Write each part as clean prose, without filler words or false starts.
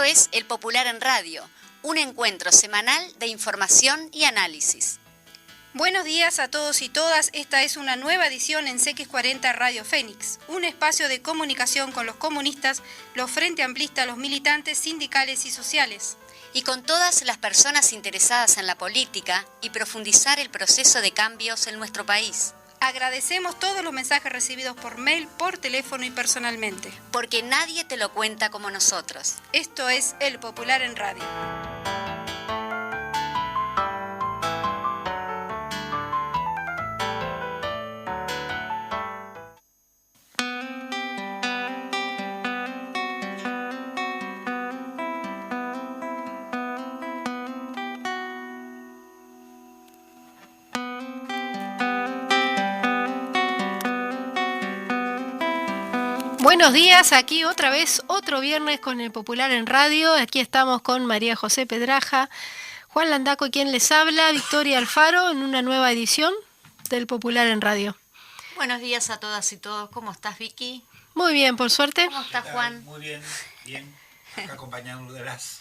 es El Popular en Radio, un encuentro semanal de información y análisis. Buenos días a todos y todas, esta es una nueva edición en CX40 Radio Fénix, un espacio de comunicación con los comunistas, los frente amplistas, los militantes sindicales y sociales. Y con todas las personas interesadas en la política y profundizar el proceso de cambios en nuestro país. Agradecemos todos los mensajes recibidos por mail, por teléfono y personalmente. Porque nadie te lo cuenta como nosotros. Esto es El Popular en Radio. Buenos días, aquí otra vez, otro viernes con El Popular en Radio. Aquí estamos con María José Pedraja, Juan Landaco y quien les habla, Victoria Alfaro, en una nueva edición del Popular en Radio. Buenos días a todas y todos. ¿Cómo estás, Vicky? Muy bien, por suerte. ¿Cómo estás, Juan? Muy bien, bien. Acá acompañándolas.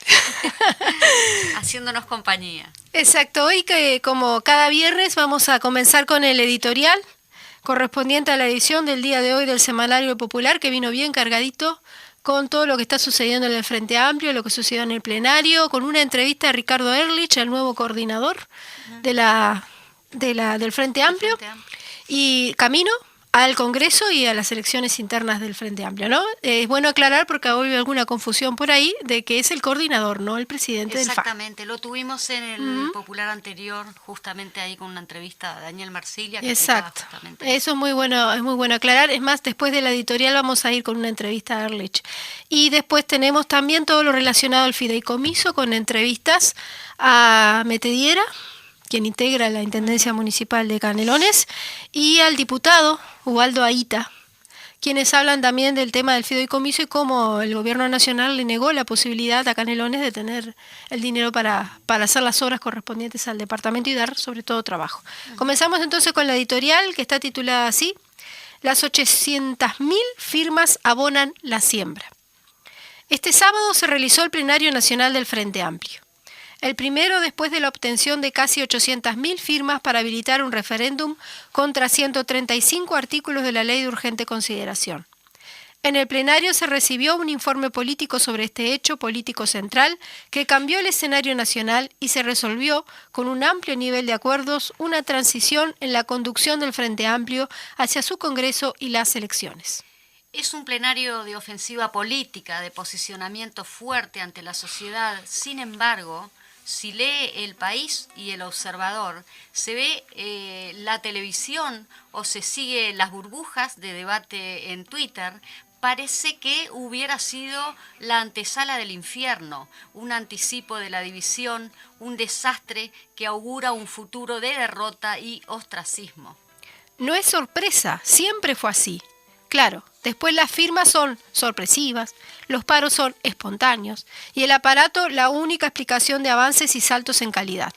Haciéndonos compañía. Exacto, hoy que como cada viernes vamos a comenzar con el editorial correspondiente a la edición del día de hoy del Semanario Popular, que vino bien cargadito con todo lo que está sucediendo en el Frente Amplio, lo que sucedió en el plenario, con una entrevista a Ricardo Ehrlich, el nuevo coordinador del Frente Amplio, y camino al Congreso y a las elecciones internas del Frente Amplio, ¿no? Es bueno aclarar porque hoy hay alguna confusión por ahí de que es el coordinador, no el presidente del FA. Exactamente, lo tuvimos en el Popular anterior, justamente ahí con una entrevista a Daniel Marsilia. Que exacto, eso es muy bueno aclarar. Es más, después de la editorial vamos a ir con una entrevista a Ehrlich. Y después tenemos también todo lo relacionado al fideicomiso con entrevistas a Metediera, quien integra la Intendencia Municipal de Canelones, y al diputado Ubaldo Aita, quienes hablan también del tema del fideicomiso y cómo el gobierno nacional le negó la posibilidad a Canelones de tener el dinero para hacer las obras correspondientes al departamento y dar sobre todo trabajo. Comenzamos entonces con la editorial, que está titulada así: Las 800.000 firmas abonan la siembra. Este sábado se realizó el plenario nacional del Frente Amplio. El primero después de la obtención de casi 800.000 firmas para habilitar un referéndum contra 135 artículos de la Ley de Urgente Consideración. En el plenario se recibió un informe político sobre este hecho político central que cambió el escenario nacional y se resolvió con un amplio nivel de acuerdos una transición en la conducción del Frente Amplio hacia su Congreso y las elecciones. Es un plenario de ofensiva política, de posicionamiento fuerte ante la sociedad. Sin embargo, si lee El País y El Observador, se ve la televisión o se sigue las burbujas de debate en Twitter, parece que hubiera sido la antesala del infierno, un anticipo de la división, un desastre que augura un futuro de derrota y ostracismo. No es sorpresa, siempre fue así. Claro, después las firmas son sorpresivas, los paros son espontáneos y el aparato la única explicación de avances y saltos en calidad.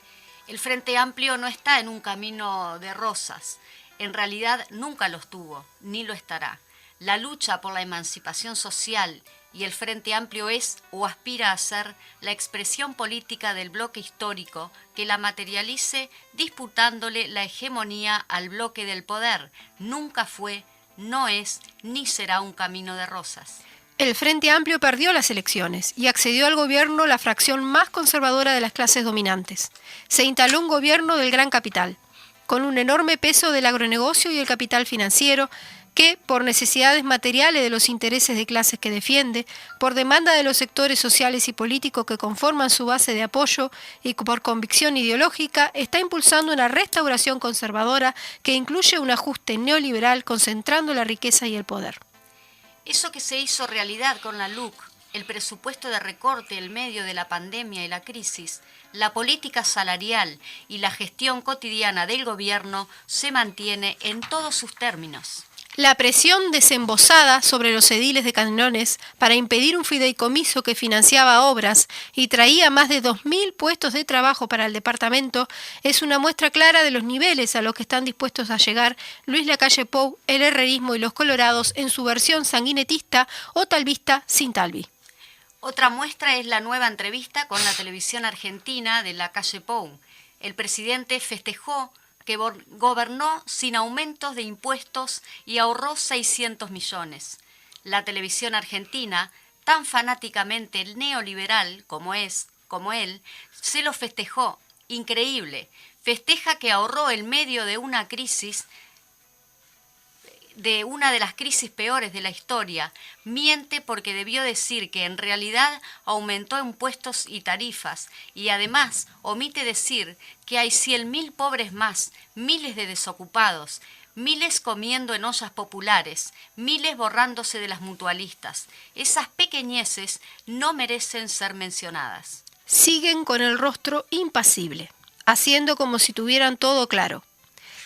El Frente Amplio no está en un camino de rosas. En realidad nunca los tuvo, ni lo estará. La lucha por la emancipación social y el Frente Amplio es o aspira a ser la expresión política del bloque histórico que la materialice disputándole la hegemonía al bloque del poder. Nunca fue, no es ni será un camino de rosas. El Frente Amplio perdió las elecciones y accedió al gobierno la fracción más conservadora de las clases dominantes. Se instaló un gobierno del gran capital, con un enorme peso del agronegocio y el capital financiero, que, por necesidades materiales de los intereses de clases que defiende, por demanda de los sectores sociales y políticos que conforman su base de apoyo y por convicción ideológica, está impulsando una restauración conservadora que incluye un ajuste neoliberal concentrando la riqueza y el poder. Eso que se hizo realidad con la LUC, el presupuesto de recorte en medio de la pandemia y la crisis, la política salarial y la gestión cotidiana del gobierno se mantiene en todos sus términos. La presión desembosada sobre los ediles de Canelones para impedir un fideicomiso que financiaba obras y traía más de 2.000 puestos de trabajo para el departamento es una muestra clara de los niveles a los que están dispuestos a llegar Luis Lacalle Pou, el herrerismo y los colorados en su versión sanguinetista o talvista sin Talvi. Otra muestra es la nueva entrevista con la televisión argentina de la calle Pou. El presidente festejó que gobernó sin aumentos de impuestos y ahorró 600 millones. La televisión argentina, tan fanáticamente neoliberal como él, se lo festejó. Increíble. Festeja que ahorró en medio de una crisis, de una de las crisis peores de la historia. Miente porque debió decir que en realidad aumentó impuestos y tarifas, y además omite decir que hay 100.000 pobres más, miles de desocupados, miles comiendo en ollas populares, miles borrándose de las mutualistas. Esas pequeñeces no merecen ser mencionadas. Siguen con el rostro impasible, haciendo como si tuvieran todo claro.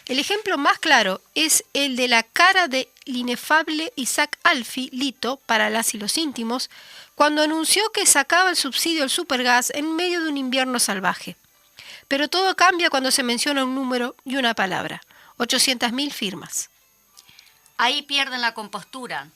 El ejemplo más claro es el de la cara del inefable Isaac Alfi, Lito, para las y los íntimos, cuando anunció que sacaba el subsidio al supergas en medio de un invierno salvaje. Pero todo cambia cuando se menciona un número y una palabra: 800.000 firmas. Ahí pierden la compostura,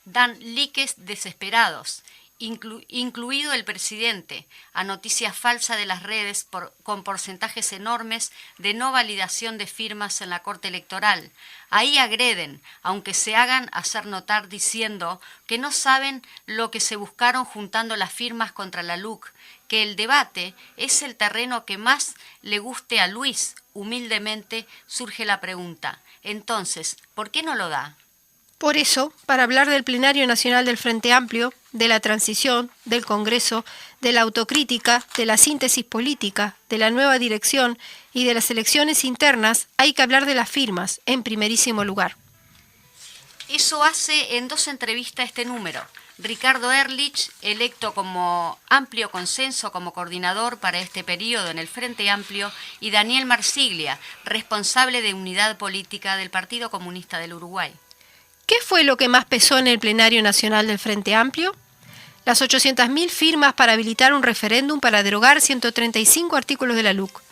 dan likes desesperados, incluido el presidente, a noticias falsas de las redes con porcentajes enormes de no validación de firmas en la Corte Electoral. Ahí agreden, aunque se hagan hacer notar diciendo que no saben lo que se buscaron juntando las firmas contra la LUC, que el debate es el terreno que más le guste a Luis. Humildemente surge la pregunta, entonces, ¿por qué no lo da? Por eso, para hablar del Plenario Nacional del Frente Amplio, de la transición, del Congreso, de la autocrítica, de la síntesis política, de la nueva dirección y de las elecciones internas, hay que hablar de las firmas, en primerísimo lugar. Eso hace en 2 entrevistas este número. Ricardo Ehrlich, electo como amplio consenso como coordinador para este periodo en el Frente Amplio, y Daniel Marsiglia, responsable de unidad política del Partido Comunista del Uruguay. ¿Qué fue lo que más pesó en el Plenario Nacional del Frente Amplio? Las 800.000 firmas para habilitar un referéndum para derogar 135 artículos de la LUC.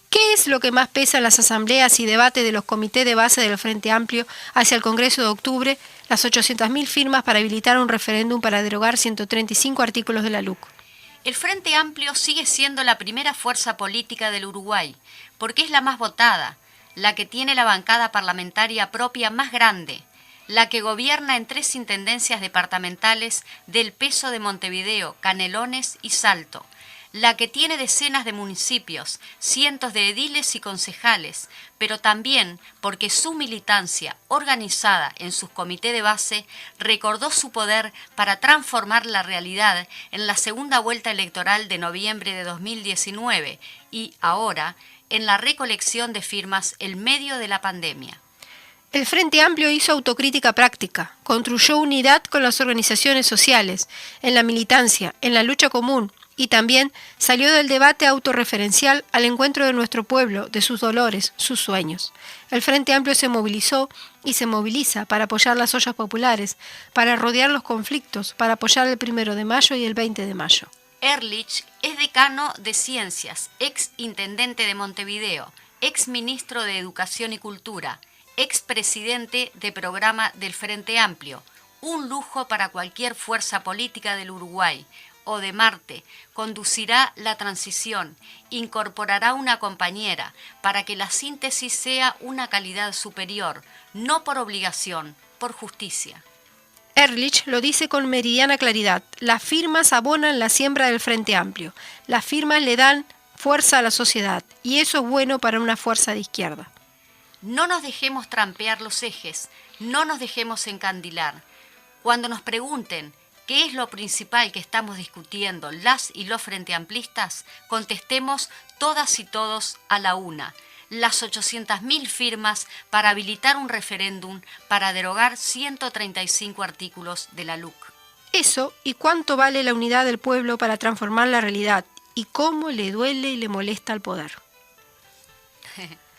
¿Qué es lo que más pesa en las asambleas y debates de los comités de base del Frente Amplio hacia el Congreso de octubre? Las 800.000 firmas para habilitar un referéndum para derogar 135 artículos de la LUC. El Frente Amplio sigue siendo la primera fuerza política del Uruguay, porque es la más votada, la que tiene la bancada parlamentaria propia más grande, la que gobierna en 3 intendencias departamentales del peso de Montevideo, Canelones y Salto, la que tiene decenas de municipios, cientos de ediles y concejales, pero también porque su militancia, organizada en sus comités de base, recordó su poder para transformar la realidad en la segunda vuelta electoral de noviembre de 2019 y ahora en la recolección de firmas en medio de la pandemia. El Frente Amplio hizo autocrítica práctica, construyó unidad con las organizaciones sociales, en la militancia, en la lucha común, y también salió del debate autorreferencial al encuentro de nuestro pueblo, de sus dolores, sus sueños. El Frente Amplio se movilizó y se moviliza para apoyar las ollas populares, para rodear los conflictos, para apoyar el 1 de mayo y el 20 de mayo. Ehrlich es decano de Ciencias, ex intendente de Montevideo, ex ministro de Educación y Cultura, expresidente de programa del Frente Amplio, un lujo para cualquier fuerza política del Uruguay o de Marte. Conducirá la transición, incorporará una compañera para que la síntesis sea una calidad superior, no por obligación, por justicia. Ehrlich lo dice con meridiana claridad: las firmas abonan la siembra del Frente Amplio, las firmas le dan fuerza a la sociedad, y eso es bueno para una fuerza de izquierda. No nos dejemos trampear los ejes, no nos dejemos encandilar. Cuando nos pregunten qué es lo principal que estamos discutiendo las y los frenteamplistas, contestemos todas y todos a la una: las 800.000 firmas para habilitar un referéndum para derogar 135 artículos de la LUC. Eso, y cuánto vale la unidad del pueblo para transformar la realidad, y cómo le duele y le molesta al poder.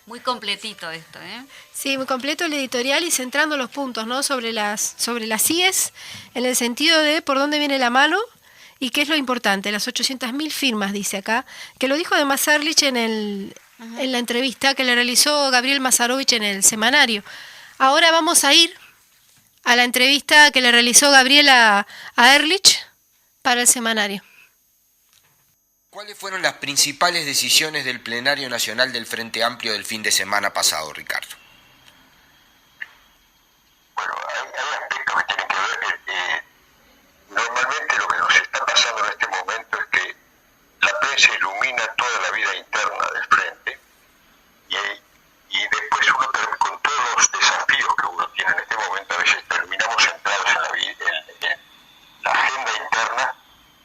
Muy completito esto, ¿eh? Sí, muy completo el editorial y centrando los puntos, ¿no? sobre las CIES, en el sentido de por dónde viene la mano y qué es lo importante. Las 800.000 firmas, dice acá, que lo dijo además Ehrlich en la entrevista que le realizó Gabriel Mazarovich en el semanario. Ahora vamos a ir a la entrevista que le realizó Gabriel a Ehrlich, para el semanario. ¿Cuáles fueron las principales decisiones del Plenario Nacional del Frente Amplio del fin de semana pasado, Ricardo? Bueno, hay aspectos que tienen que ver. Normalmente lo que nos está pasando en este momento es que la prensa ilumina toda la vida interna del Frente y después uno, con todos los desafíos que uno tiene en este momento, a veces terminamos centrados en la agenda interna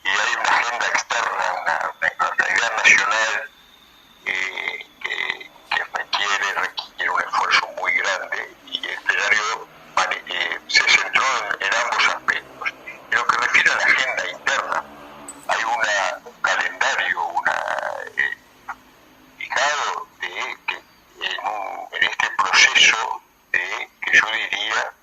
y hay una agenda externa, una realidad nacional que requiere un esfuerzo muy grande, y el plenario se centró en ambos aspectos. En lo que refiere a la agenda interna, hay un calendario fijado de que en este proceso que yo diría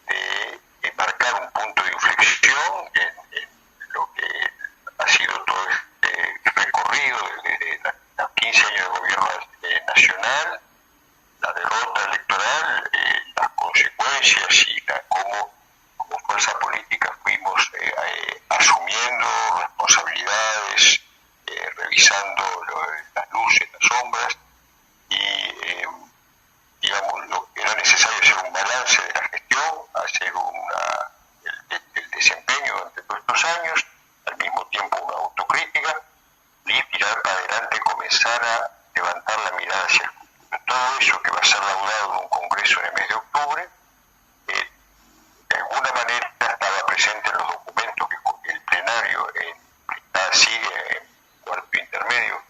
de marcar un punto de inflexión en lo que ha sido todo este recorrido desde los 15 años de gobierno nacional, la derrota electoral, las consecuencias y cómo como fuerza política fuimos asumiendo responsabilidades, revisando las luces, las sombras, y digamos, era necesario hacer un balance de la gestión, hacer el desempeño durante todos estos años, al mismo tiempo una autocrítica, y tirar para adelante, comenzar a levantar la mirada hacia el futuro. Todo eso que va a ser laudado en un congreso en el mes de octubre, de alguna manera estaba presente en los documentos que el plenario sigue en cuarto intermedio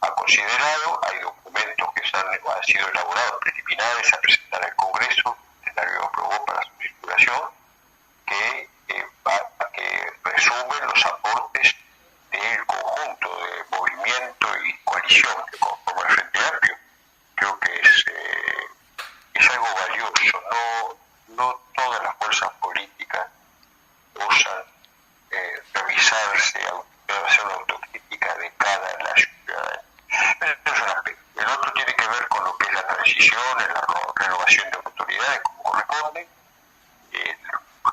ha considerado. Hay documentos que han sido elaborados preliminares a presentar al Congreso, el plenario aprobó para su circulación, que resumen los aportes del conjunto de movimiento y coalición que conforma el Frente Amplio. Creo que es algo valioso. No todas las fuerzas políticas osan revisarse, hacer una autocrítica de cada la ciudadanía. Eso es un aspecto. El otro tiene que ver con lo que es la transición, la renovación de autoridades, como corresponde.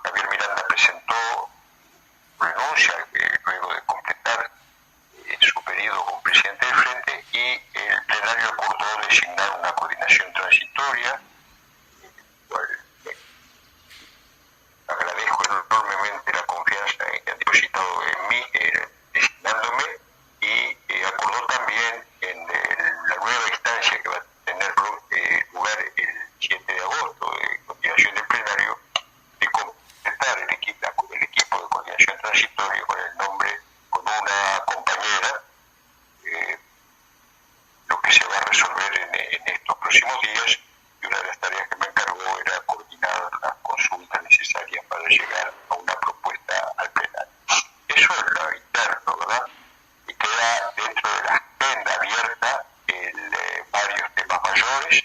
Javier Miranda presentó renuncia luego de completar su periodo como presidente del Frente, y el plenario acordó designar una coordinación transitoria. Agradezco enormemente la confianza que han depositado en mí, designándome, y acordó también en la nueva instancia que va a tener lugar el 7 de agosto de continuación del plenario, de completar el equipo de coordinación transitoria con el nombre, con una compañera, lo que se va a resolver en estos próximos días, y una de las tareas que me encargó era coordinar las consultas necesarias para llegar a una propuesta al plenario. Eso es lo interno, ¿verdad? Y queda dentro de la agenda abierta varios temas mayores,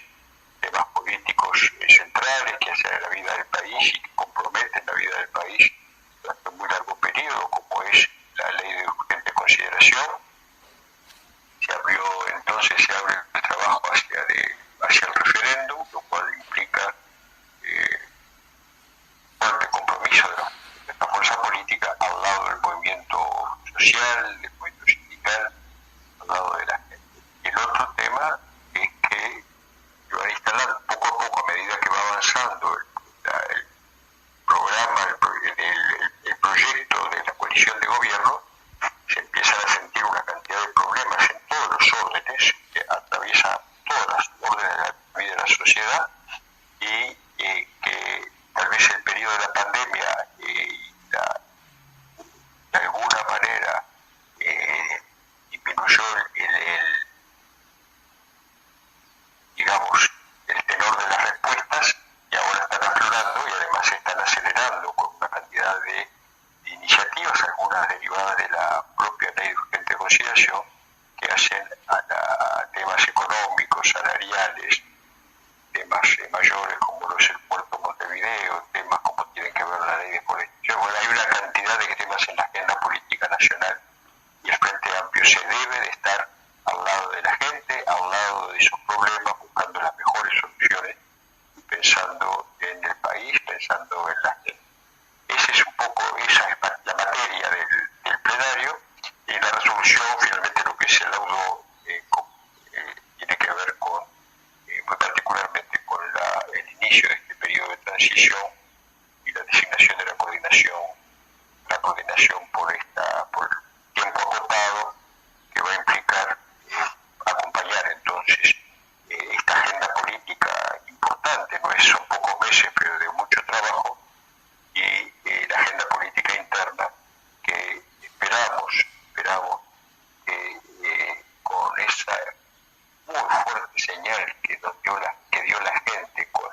temas políticos centrales que hacen la vida del país y que comprometen la vida del país durante un muy largo periodo, como es la ley de urgente consideración. Se abre el trabajo hacia el referéndum, lo cual implica fuerte compromiso de esta fuerza política al lado del movimiento social, del movimiento sindical, al lado de la gente. Y el otro tema es que se van a instalar poco a poco, a medida que va avanzando el programa, el proyecto de la coalición de gobierno, se empiezan a sentir una cantidad de problemas en todos los órdenes, que atraviesan todas las órdenes de la vida de la sociedad, y que tal vez el periodo de la pandemia de alguna manera disminuyó digamos, el tenor de las respuestas, y ahora están aflorando y además se están acelerando con una cantidad de iniciativas, algunas derivadas de la propia ley de urgente consideración, que hacen a temas económicos, salariales, temas mayores como lo es el puerto Montevideo, temas como tienen que ver la ley de colección. Bueno, hay una cantidad de temas en la agenda política nacional, y el Frente Amplio se debe de estar al lado de la gente, al lado de esos problemas, buscando las mejores soluciones, pensando en el país, pensando en la gente. Esa es un poco, esa es la materia del plenario, y la resolución finalmente lo que se laudó tiene que ver con, muy particularmente con el inicio de este periodo de transición y la designación de la coordinación por tiempo acotado, que va a implicar acompañar entonces esta agenda política importante, son pocos meses pero de mucho trabajo, y la agenda política interna que esperamos que con esa muy fuerte señal que dio la gente con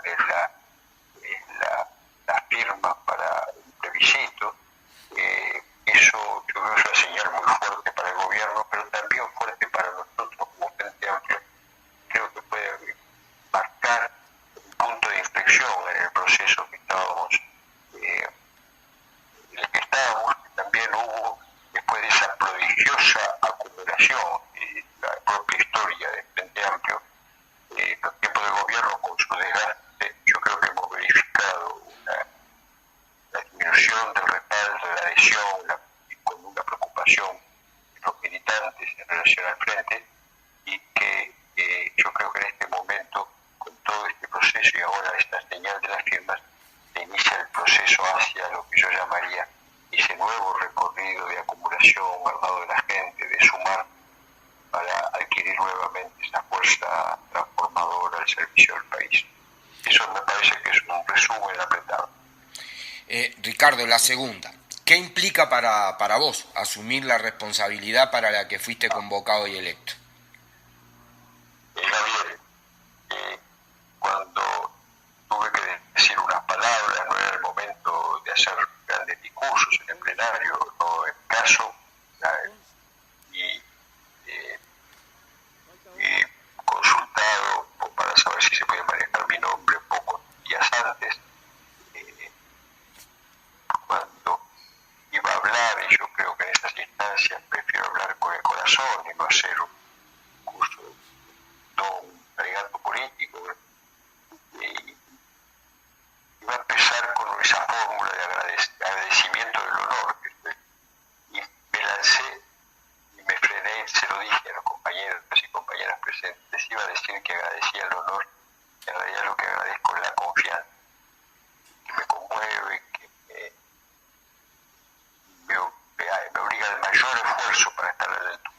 la firma para el plebiscito, eso yo creo que es una señal muy fuerte para el gobierno, pero también fuerte para nosotros como Frente Amplio. Creo que puede marcar un punto de inflexión en el proceso que estábamos, que también hubo después de esa prodigiosa acumulación y la propia historia del Frente Amplio, los tiempos de gobierno con su desgaste. Yo creo que hemos verificado una disminución del respaldo, de la adhesión, y con una preocupación de los militantes en relación al Frente, y que yo creo que en este momento, con todo este proceso y ahora esta señal de las firmas, se inicia el proceso hacia lo que yo llamaría ese nuevo recorrido de acumulación al lado de la gente, de sumar para adquirir nuevamente esa fuerza transformadora al servicio del país. Eso me parece que es un resumen apretado. Ricardo, la segunda. ¿Qué implica para vos asumir la responsabilidad para la que fuiste convocado y electo? Javier, cuando tuve que decir unas palabras, no era el momento de hacer grandes discursos en el plenario, no en caso, y consultado para saber si se podía manejar mi nombre pocos días antes, cuando iba a hablar, y yo creo que en estas instancias prefiero hablar con el corazón y no hacer un curso un alegato político, y iba a empezar con esa fórmula de agradecimiento del honor, y me lancé y me frené y se lo dije a los compañeros y compañeras presentes. Iba a decir que agradecía el honor, y en realidad lo que agradezco es la confianza, que me conmueve, que me obliga al mayor esfuerzo para estar a la altura.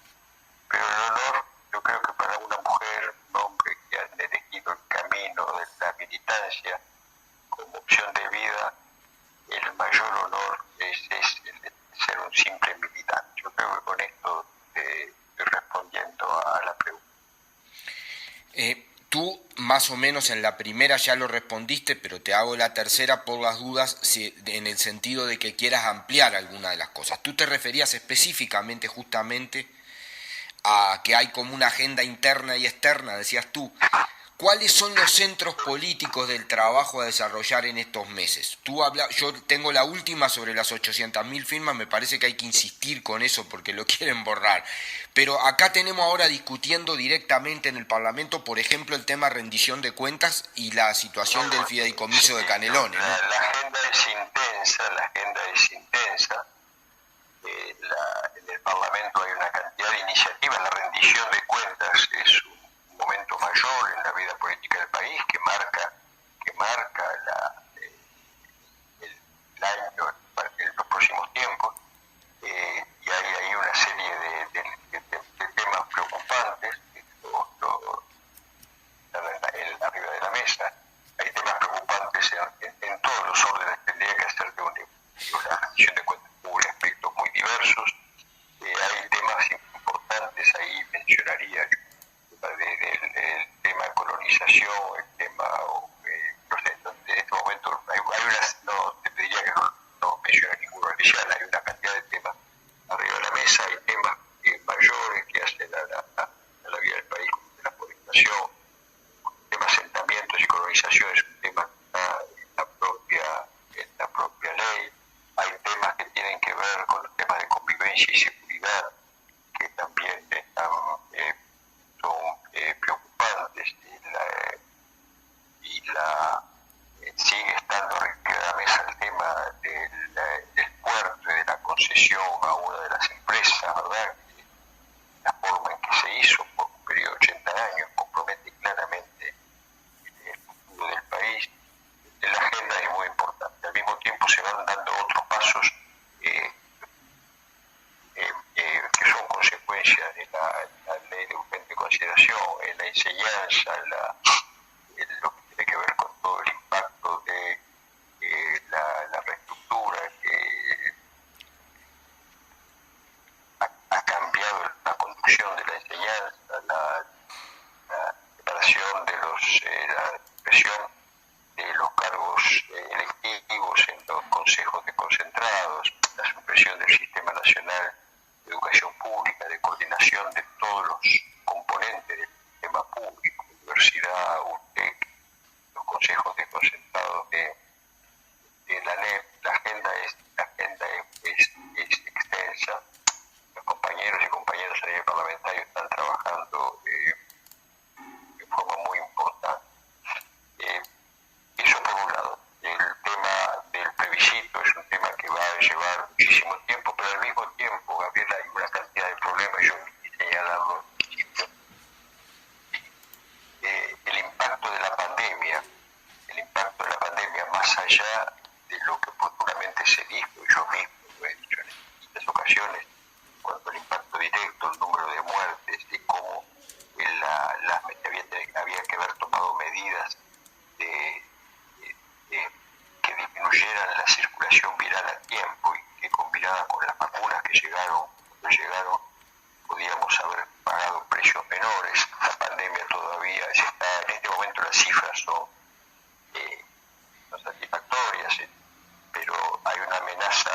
Pero el honor, yo creo que para una mujer, un hombre que han elegido el camino de la militancia como opción de vida, el mayor honor es el de ser un simple militante. Yo creo que con esto estoy respondiendo a la pregunta. Tú más o menos en la primera ya lo respondiste, pero te hago la tercera por las dudas, en el sentido de que quieras ampliar alguna de las cosas. Tú te referías específicamente justamente a que hay como una agenda interna y externa, decías tú. ¿Cuáles son los centros políticos del trabajo a desarrollar en estos meses? Yo tengo la última sobre las 800.000 firmas, me parece que hay que insistir con eso porque lo quieren borrar. Pero acá tenemos ahora discutiendo directamente en el Parlamento, por ejemplo, el tema rendición de cuentas y la situación del fideicomiso de Canelones, ¿no? La agenda es intensa. En el Parlamento hay una cantidad de iniciativas. La rendición de cuentas es un momento mayor en la vida política del país que marca el año, los próximos tiempos, y hay ahí una serie de temas preocupantes arriba de la mesa. Hay temas preocupantes en todos los órdenes. Tendría que hacer de una rendición de cuentas con aspectos muy diversos. Hay temas importantes ahí, mencionaría el tema de colonización, el tema, no sé, en este momento hay no te pediría que no mencione ninguno especial, hay una cantidad de temas arriba de la mesa, hay temas mayores que hacen a la vida del país, como la forestación, el tema de asentamientos y colonización es un tema que está en la propia ley. Hay temas que tienen que ver con los temas de convivencia y seguridad, que también están son preocupantes, y sigue estando lo que tiene que ver con todo el impacto de la reestructura que ha cambiado la conducción de la enseñanza, la separación de la expresión de los cargos electivos en los consejos desconcentrados, la supresión del Sistema Nacional de Educación Pública, de coordinación de todos los componentes del sistema público, universidad, UTEC, los consejos desconcentrados de la NEP. La agenda es extensa. Los compañeros y compañeras a nivel parlamentario están trabajando de forma muy importante. Eso por un lado. El tema del plebiscito es un tema que va a llevar muchísimo tiempo, pero al mismo tiempo, Gabriela, hay una cantidad de problemas, yo quise señalarlo al principio. El impacto de la pandemia, más allá de lo que oportunamente se dijo, y yo mismo lo he dicho en distintas ocasiones, cuanto al impacto directo, el número de muertes, de cómo había que haber tomado medidas que disminuyeran la circulación viral a tiempo y que combinada con las vacunas que cuando llegaron, podíamos haber pagado precios menores. La pandemia todavía está, en este momento las cifras son no satisfactorias, pero hay una amenaza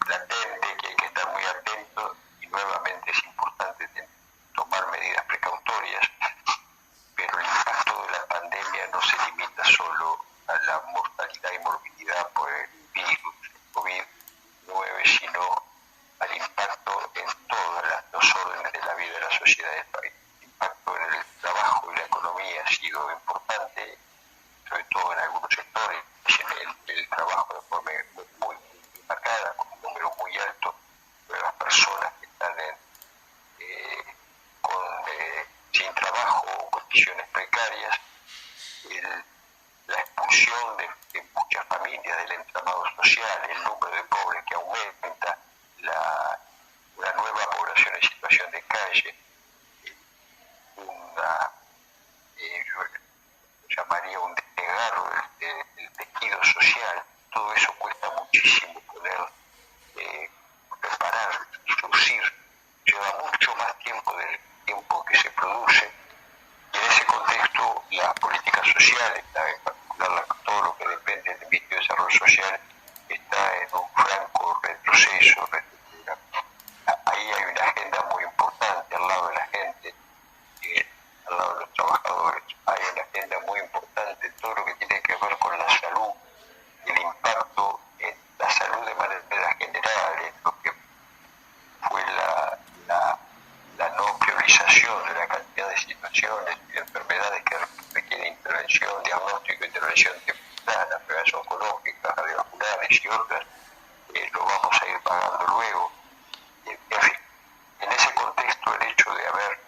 latente que hay que estar muy atento y nuevamente es importante tomar medidas precautorias, pero el impacto de la pandemia no se limita solo a la mortalidad y morbilidad por el virus, el COVID-19, sino al impacto en todos los órdenes de la vida de la sociedad del país. El impacto en el trabajo y la economía ha sido importante, sobre todo en algunos sectores, en el trabajo de forma muy marcada, con un número muy alto de las personas que están sin trabajo o condiciones precarias, la expulsión de muchas familias del entramado social, el número de pobres que aumenta, una nueva población en situación de calle, yo llamaría un desgarro del tejido social. Todo eso cuesta muchísimo poder preparar, producir, lleva mucho más tiempo del tiempo que se produce, y en ese contexto las políticas sociales, en particular todo lo que depende del Ministerio de Desarrollo Social, está en un franco retroceso. Ahí hay una agenda muy importante al lado de la gente, al lado de los trabajadores. Hay una agenda muy importante en todo lo que tiene que ver con la salud, el impacto en la salud de manera general, en lo que fue la no priorización de la cantidad de situaciones y enfermedades que requieren intervención, diagnóstico, intervención temprana, prevención oncológica, cardiovasculares y otras, lo vamos a ir pagando luego. En fin, en ese contexto, el hecho de haber,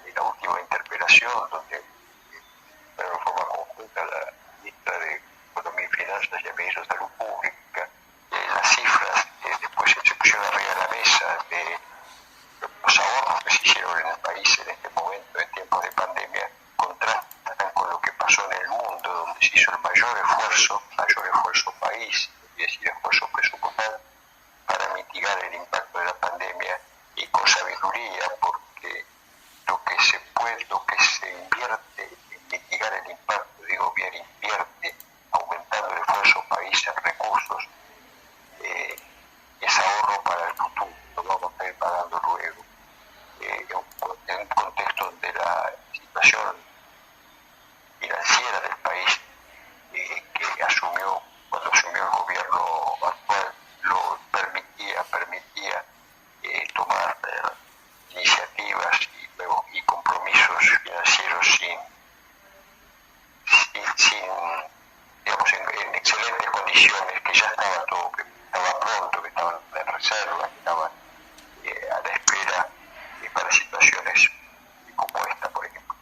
en la última interpelación, donde de forma conjunta la ministra de Economía y Finanzas y el ministro de Salud Pública, las cifras, después se pusieron arriba de la mesa de los ahorros que se hicieron en el país en este momento, en tiempos de pandemia, contrastan con lo que pasó en el mundo, donde se hizo el mayor esfuerzo país, es decir, esfuerzo presupuestal, para mitigar el impacto de la pandemia, y con sabiduría, porque lo que se invierte en mitigar el impacto, digo bien, invierte, aumentando el esfuerzo país en recursos, es ahorro para el futuro, lo vamos a ir pagando luego. En un contexto donde la situación financiera del país que asumió, cuando asumió el gobierno actual, lo permitía tomar iniciativas y compromisos financieros digamos, en excelentes condiciones, que ya estaba todo, que estaba pronto, que estaban en reserva, que estaban a la espera para situaciones como esta, por ejemplo.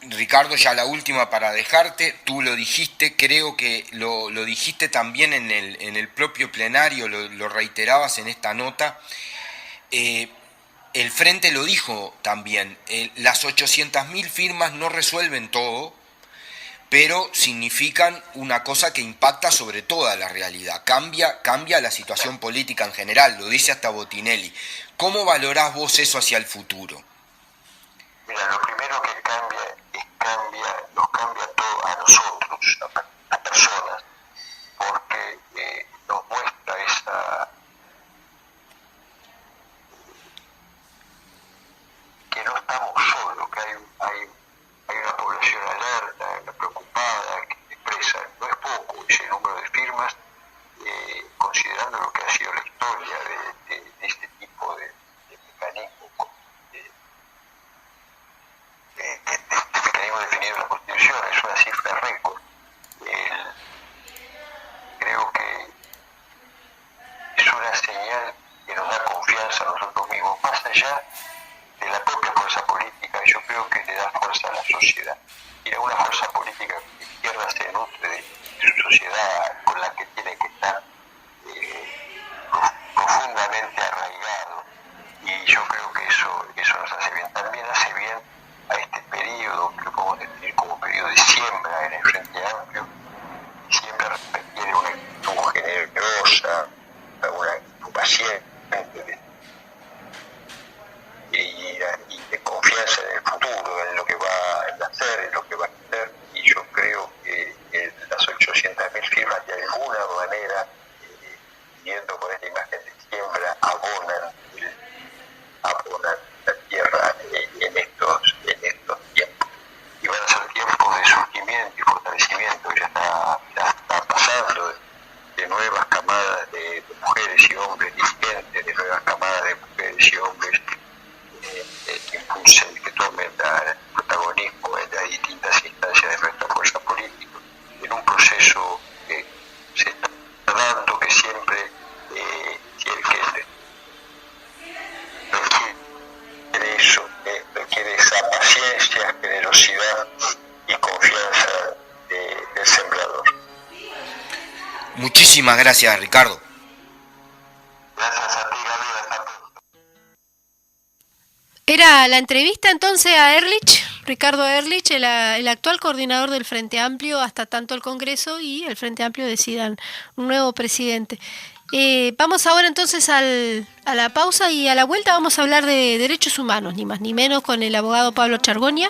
Ricardo, ya la última para dejarte, tú lo dijiste, creo que lo dijiste también en el propio plenario, lo reiterabas en esta nota, el Frente lo dijo también, las 800.000 firmas no resuelven todo, pero significan una cosa que impacta sobre toda la realidad, cambia la situación política en general, lo dice hasta Botinelli. ¿Cómo valorás vos eso hacia el futuro? Mira, lo primero que nos cambia todo a nosotros, a personas, porque nos muestra que no estamos solos, que hay una población alerta, preocupada, que expresa, no es poco ese número de firmas, considerando lo que ha sido la historia de este tipo de mecanismos, de este mecanismo definido en la Constitución. Es una cifra récord. Creo que es una señal que nos da confianza a nosotros mismos, más allá de la propia fuerza política. Yo creo que le da fuerza a la sociedad. Y una fuerza política que izquierda se nutre de su sociedad, con la que tiene que estar profundamente arraigado. Y yo creo que eso nos hace bien. También hace bien a este periodo que podemos definir como periodo de siembra en el Frente Amplio. Siempre requiere una actitud generosa, una actitud paciente y de confianza en el futuro, en lo que va a hacer, en lo que va a hacer. Y yo creo que las 800.000 firmas de alguna manera, viendo con esta imagen de siembra, abonan la tierra en estos tiempos. Y van a ser tiempos de surgimiento y fortalecimiento. Ya está pasando de nuevas camadas de mujeres y hombres dirigentes, de nuevas camadas de mujeres y hombres que impulsen, que tomen el protagonismo en las distintas instancias de nuestra fuerza política, en un proceso que se está dando, que siempre requiere eso, requiere esa paciencia, generosidad y confianza del sembrador. Muchísimas gracias, Ricardo. Gracias a ti, Gabriel. Hasta pronto. Era la entrevista entonces a Ehrlich, Ricardo Ehrlich, el actual coordinador del Frente Amplio, hasta tanto el Congreso y el Frente Amplio decidan un nuevo presidente. Vamos ahora entonces a la pausa, y a la vuelta vamos a hablar de derechos humanos, ni más ni menos, con el abogado Pablo Chargoña.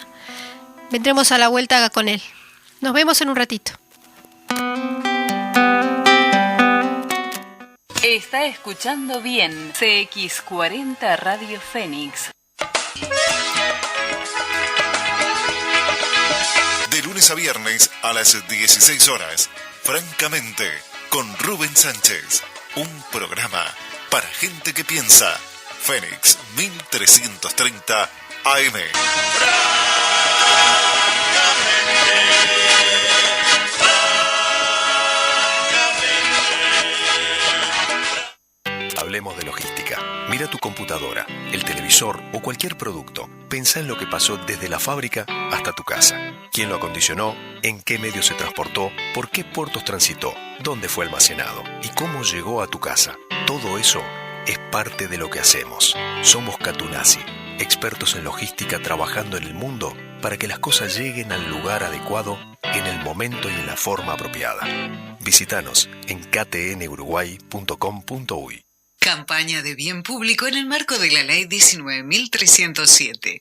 Vendremos a la vuelta con él. Nos vemos en un ratito. Está escuchando bien CX40 Radio Fénix. De lunes a viernes a las 16 horas, Francamente, con Rubén Sánchez. Un programa para gente que piensa. Fénix 1330 AM. Hablemos de logística. Mira tu computadora, el televisor o cualquier producto. Pensá en lo que pasó desde la fábrica hasta tu casa. ¿Quién lo acondicionó? ¿En qué medio se transportó? ¿Por qué puertos transitó? ¿Dónde fue almacenado? ¿Y cómo llegó a tu casa? Todo eso es parte de lo que hacemos. Somos Catunasi, expertos en logística trabajando en el mundo para que las cosas lleguen al lugar adecuado, en el momento y en la forma apropiada. Visítanos en ktnuruguay.com.uy. Campaña de bien público en el marco de la Ley 19.307.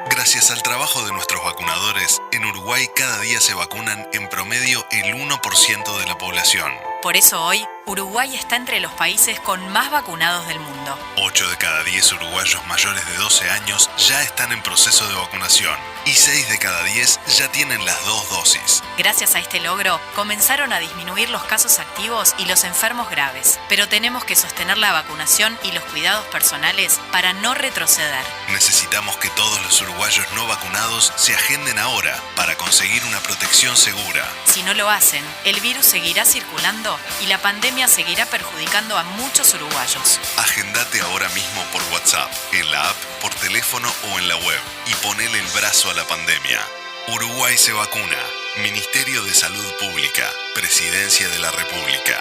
Gracias al trabajo de nuestros vacunadores, en Uruguay cada día se vacunan en promedio el 1% de la población. Por eso hoy, Uruguay está entre los países con más vacunados del mundo. 8 de cada 10 uruguayos mayores de 12 años ya están en proceso de vacunación y 6 de cada 10 ya tienen las 2 dosis. Gracias a este logro, comenzaron a disminuir los casos activos y los enfermos graves. Pero tenemos que sostener la vacunación y los cuidados personales para no retroceder. Necesitamos que todos los uruguayos no vacunados se agenden ahora para conseguir una protección segura. Si no lo hacen, el virus seguirá circulando y la pandemia seguirá perjudicando a muchos uruguayos. Agendate ahora mismo por WhatsApp, en la app, por teléfono o en la web y ponele el brazo a la pandemia. Uruguay se vacuna. Ministerio de Salud Pública. Presidencia de la República.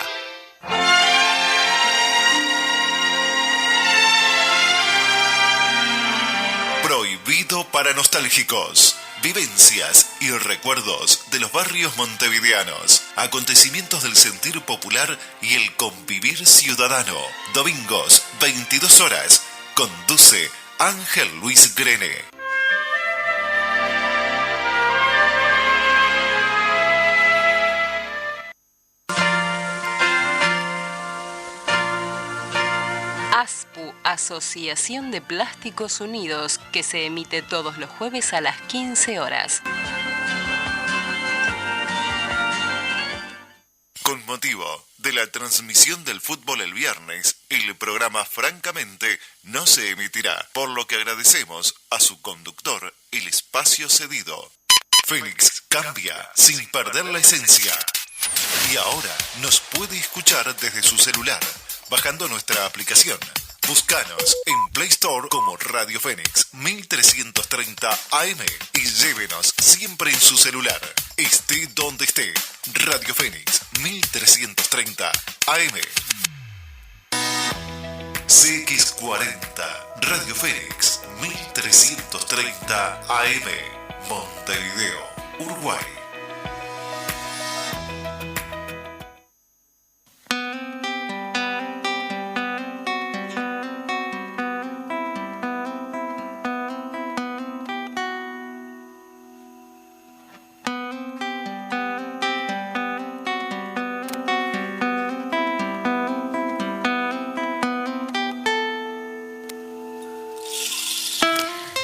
para nostálgicos. Vivencias y recuerdos de los barrios montevideanos. Acontecimientos del sentir popular y el convivir ciudadano. Domingos, 22 horas. Conduce Ángel Luis Grene. ASPU, Asociación de Plásticos Unidos, que se emite todos los jueves a las 15 horas. Con motivo de la transmisión del fútbol el viernes, el programa Francamente no se emitirá, por lo que agradecemos a su conductor el espacio cedido. Fénix cambia sin perder la esencia. Y ahora nos puede escuchar desde su celular, bajando nuestra aplicación. Búscanos en Play Store como Radio Fénix 1330 AM y llévenos siempre en su celular, esté donde esté. Radio Fénix 1330 AM. CX40 Radio Fénix 1330 AM, Montevideo, Uruguay.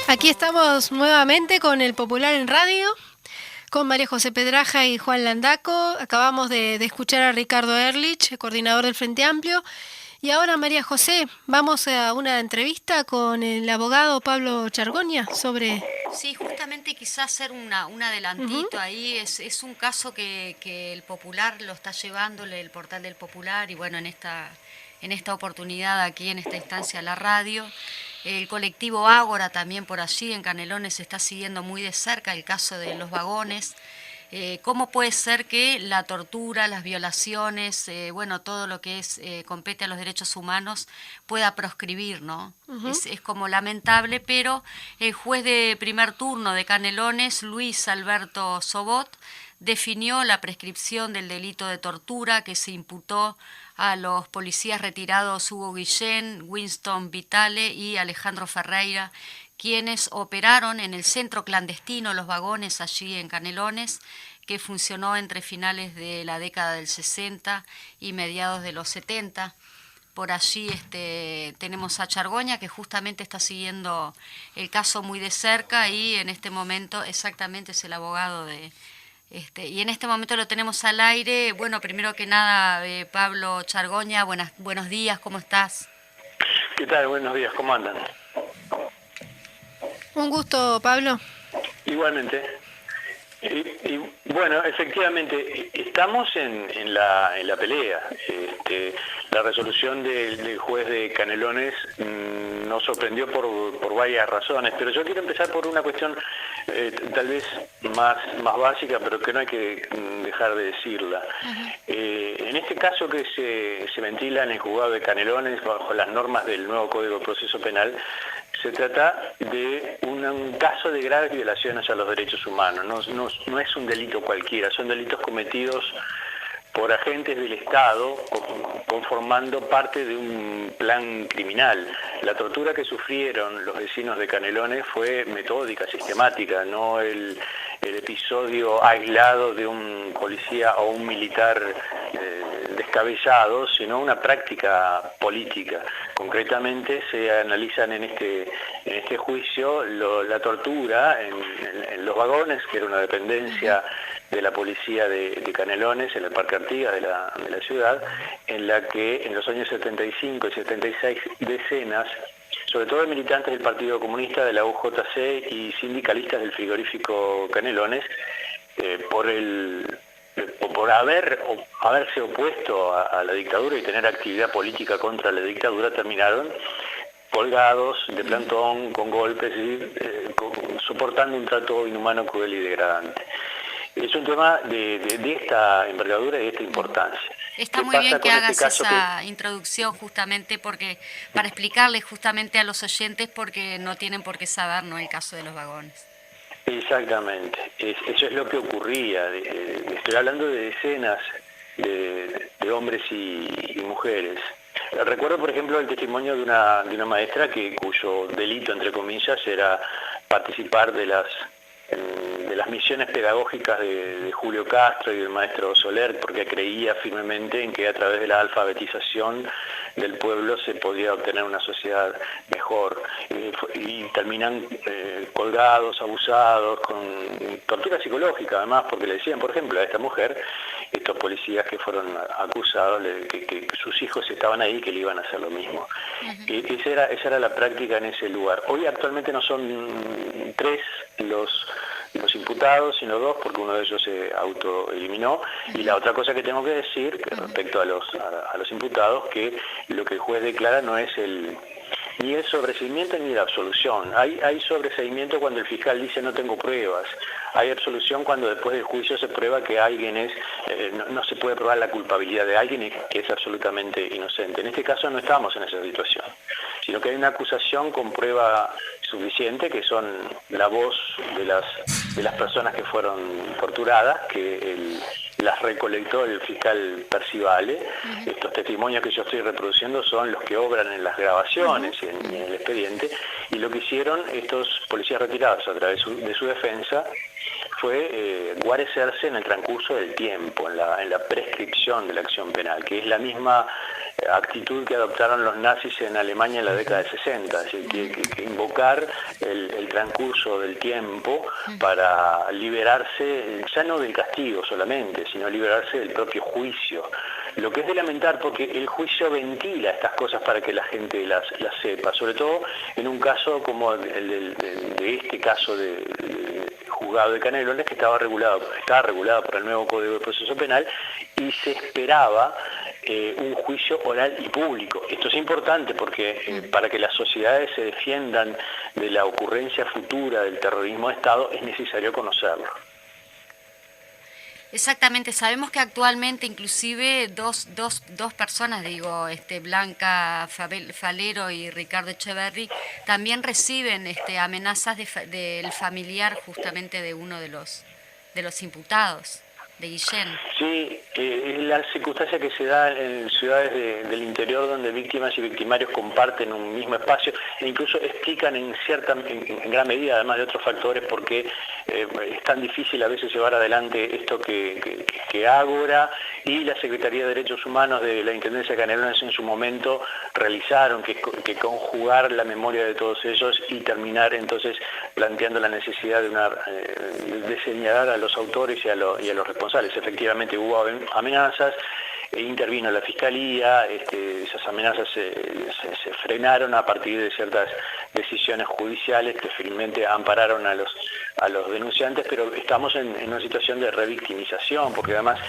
Aquí estamos nuevamente con el Popular en Radio, con María José Pedraja y Juan Landaco. Acabamos de escuchar a Ricardo Ehrlich, coordinador del Frente Amplio. Y ahora, María José, vamos a una entrevista con el abogado Pablo Chargoña sobre... Sí, justamente quizás hacer un adelantito ahí. Es un caso que el Popular lo está llevándole, el portal del Popular, y bueno, en esta oportunidad aquí, en esta instancia, la radio. El colectivo Ágora también por allí en Canelones está siguiendo muy de cerca el caso de los vagones. ¿Cómo puede ser que la tortura, las violaciones, todo lo que compete a los derechos humanos pueda proscribir, ¿no? Es como lamentable, pero el juez de primer turno de Canelones, Luis Alberto Sobot, definió la prescripción del delito de tortura que se imputó a los policías retirados Hugo Guillén, Winston Vitale y Alejandro Ferreira, quienes operaron en el centro clandestino Los Vagones allí en Canelones, que funcionó entre finales de la década del 60 y mediados de los 70. Por allí tenemos a Chargoña, que justamente está siguiendo el caso muy de cerca y en este momento exactamente es el abogado de... y en este momento lo tenemos al aire. Bueno, primero que nada, Pablo Chargoña, buenos días, ¿cómo estás? ¿Qué tal? Buenos días, ¿cómo andan? Un gusto, Pablo. Igualmente. Y bueno, efectivamente, estamos en la pelea. La resolución del juez de Canelones nos sorprendió por varias razones, pero yo quiero empezar por una cuestión tal vez más básica, pero que no hay que dejar de decirla. En este caso que se ventila en el juzgado de Canelones bajo las normas del nuevo Código de Proceso Penal, se trata de un caso de graves violaciones a los derechos humanos. No es un delito cualquiera, son delitos cometidos por agentes del Estado conformando parte de un plan criminal. La tortura que sufrieron los vecinos de Canelones fue metódica, sistemática, no el episodio aislado de un policía o un militar descabellado, sino una práctica política. Concretamente se analizan en este juicio la tortura en Los Vagones, que era una dependencia de la policía de Canelones, en el Parque Artigas de la ciudad, en la que en los años 75 y 76 decenas, sobre todo de militantes del Partido Comunista, de la UJC y sindicalistas del frigorífico Canelones, por haberse opuesto a la dictadura y tener actividad política contra la dictadura, terminaron colgados de plantón, con golpes y soportando un trato inhumano, cruel y degradante. es un tema de esta envergadura y de esta importancia. Está muy bien que hagas esa introducción justamente porque para explicarles justamente a los oyentes porque no tienen por qué saber, ¿no?, el caso de los vagones. Exactamente, eso es lo que ocurría. Estoy hablando de decenas de hombres y mujeres. Recuerdo, por ejemplo, el testimonio de una maestra cuyo delito, entre comillas, era participar de las misiones pedagógicas de Julio Castro y del maestro Soler, porque creía firmemente en que a través de la alfabetización del pueblo se podía obtener una sociedad mejor. Y terminan colgados, abusados, con tortura psicológica además, porque le decían, por ejemplo, a esta mujer, estos policías que fueron acusados, que sus hijos estaban ahí, que le iban a hacer lo mismo. Esa era la práctica en ese lugar. Hoy actualmente no son 3 los imputados, sino 2, porque uno de ellos se autoeliminó. Y la otra cosa que tengo que decir, que respecto a los imputados, que lo que el juez declara no es ni el sobreseimiento ni la absolución. Hay sobreseimiento cuando el fiscal dice no tengo pruebas. Hay absolución cuando después del juicio se prueba que alguien no se puede probar la culpabilidad de alguien y que es absolutamente inocente. En este caso no estamos en esa situación, sino que hay una acusación con prueba suficiente, que son la voz de las personas que fueron torturadas, que las recolectó el fiscal Percivale. Estos testimonios que yo estoy reproduciendo son los que obran en las grabaciones y en el expediente, y lo que hicieron estos policías retirados a través de su defensa fue guarecerse en el transcurso del tiempo, en la prescripción de la acción penal, que es la misma actitud que adoptaron los nazis en Alemania en la década de 60, es decir, que invocar el transcurso del tiempo para liberarse, ya no del castigo solamente, sino liberarse del propio juicio. Lo que es de lamentar, porque el juicio ventila estas cosas para que la gente las sepa, sobre todo en un caso como el de este caso de juzgado de Canelones, que estaba regulado por el nuevo Código de Proceso Penal, y se esperaba un juicio oral y público. Esto es importante porque para que las sociedades se defiendan de la ocurrencia futura del terrorismo de Estado es necesario conocerlo. Exactamente, sabemos que actualmente inclusive dos personas, Blanca Falero y Ricardo Echeverri, también reciben amenazas del familiar justamente de uno de los imputados, de Guillén. Sí, es la circunstancia que se da en ciudades del interior donde víctimas y victimarios comparten un mismo espacio e incluso explican en gran medida, además de otros factores, por qué es tan difícil a veces llevar adelante esto que Ágora y la Secretaría de Derechos Humanos de la Intendencia de Canelones en su momento realizaron, que conjugar la memoria de todos ellos y terminar entonces planteando la necesidad de señalar a los autores y a los responsables. Efectivamente hubo amenazas, intervino la Fiscalía, esas amenazas se frenaron a partir de ciertas decisiones judiciales que finalmente ampararon a los denunciantes, pero estamos en una situación de revictimización, porque además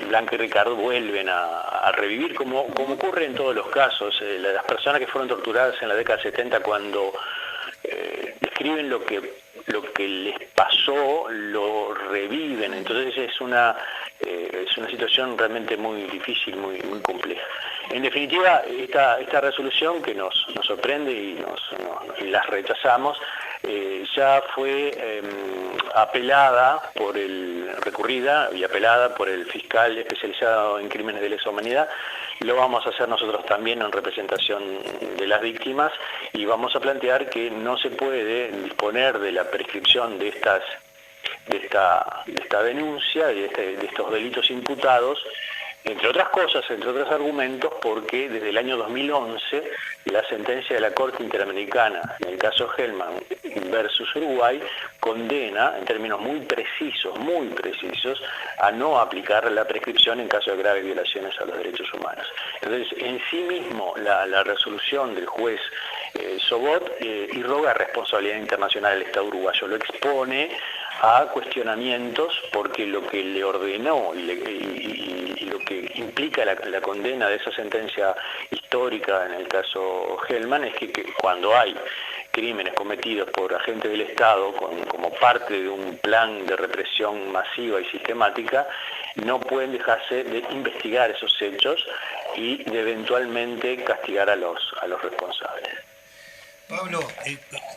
Blanca y Ricardo vuelven a revivir, como ocurre en todos los casos. Las personas que fueron torturadas en la década de 70, cuando describen lo que les pasó, lo reviven. Entonces es una situación realmente muy difícil, muy compleja. En definitiva, esta resolución que nos sorprende y las rechazamos, ya fue recurrida y apelada por el fiscal especializado en crímenes de lesa humanidad. Lo vamos a hacer nosotros también en representación de las víctimas y vamos a plantear que no se puede disponer de la prescripción de esta denuncia, de estos delitos imputados, entre otras cosas, entre otros argumentos, porque desde el año 2011 la sentencia de la Corte Interamericana, en el caso Hellman versus Uruguay, condena en términos muy precisos, a no aplicar la prescripción en caso de graves violaciones a los derechos humanos. Entonces, en sí mismo, la resolución del juez Sobot irroga responsabilidad internacional al Estado uruguayo, lo expone a cuestionamientos, porque lo que le ordenó y lo que implica la condena de esa sentencia histórica en el caso Hellman es que cuando hay crímenes cometidos por agentes del Estado como parte de un plan de represión masiva y sistemática, no pueden dejarse de investigar esos hechos y de eventualmente castigar a los responsables. Pablo,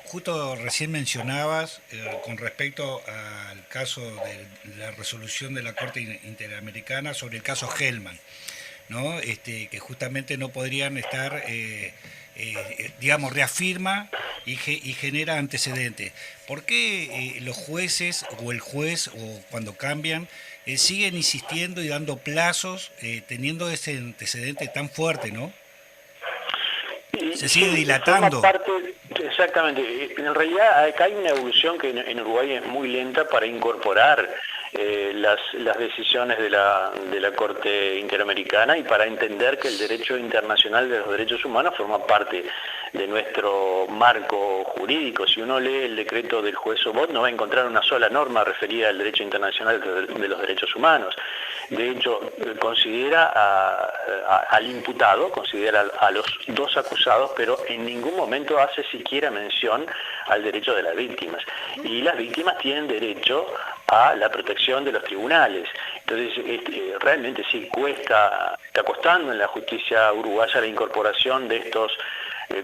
justo recién mencionabas con respecto al caso de la resolución de la Corte Interamericana sobre el caso Hellman, ¿no? Que justamente no podrían estar, digamos, reafirma y genera antecedentes. ¿Por qué los jueces o el juez, o cuando cambian, siguen insistiendo y dando plazos, teniendo ese antecedente tan fuerte, ¿no? Se sigue dilatando. Exactamente. En realidad acá hay una evolución que en Uruguay es muy lenta para incorporar las decisiones de la Corte Interamericana y para entender que el derecho internacional de los derechos humanos forma parte de nuestro marco jurídico. Si uno lee el decreto del juez Sobot, no va a encontrar una sola norma referida al derecho internacional de los derechos humanos. De hecho, considera al imputado, considera a los dos acusados, pero en ningún momento hace siquiera mención al derecho de las víctimas. Y las víctimas tienen derecho a la protección de los tribunales. Entonces, realmente sí está costando en la justicia uruguaya la incorporación de estos